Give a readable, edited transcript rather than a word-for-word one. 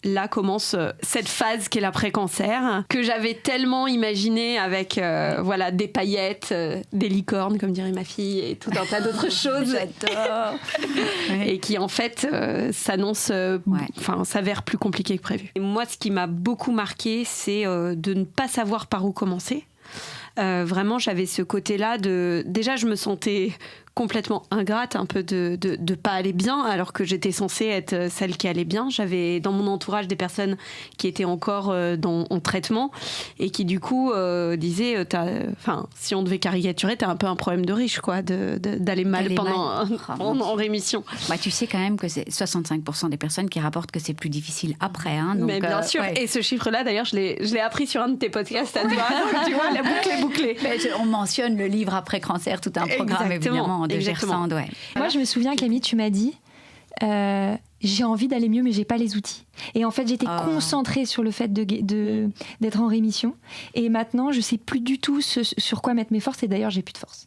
Là commence cette phase qu'est l'après-cancer, que j'avais tellement imaginé avec des paillettes, des licornes, comme dirait ma fille, et tout un tas d'autres choses. J'adore. Et qui en fait s'avère plus compliqué que prévu. Et moi, ce qui m'a beaucoup marqué, c'est de ne pas savoir par où commencer. Vraiment, j'avais ce côté-là de... Déjà, je me sentais complètement ingrate, un peu de pas aller bien, alors que j'étais censée être celle qui allait bien. J'avais dans mon entourage des personnes qui étaient encore en traitement et qui du coup disaient, si on devait caricaturer, t'as un peu un problème de riche, quoi, d'aller mal en rémission. Bah, tu sais quand même que c'est 65% des personnes qui rapportent que c'est plus difficile après. Hein, donc, mais bien sûr, et ce chiffre-là, d'ailleurs, je l'ai appris sur un de tes podcasts à toi. Donc, tu vois, la boucle est bouclée. On mentionne le livre Après cancer, tout un programme évidemment de Gersand. Ouais. Moi, je me souviens, Camille, tu m'as dit j'ai envie d'aller mieux, mais j'ai pas les outils. Et en fait, j'étais concentrée sur le fait d'être en rémission. Et maintenant, je sais plus du tout sur quoi mettre mes forces. Et d'ailleurs, j'ai plus de force.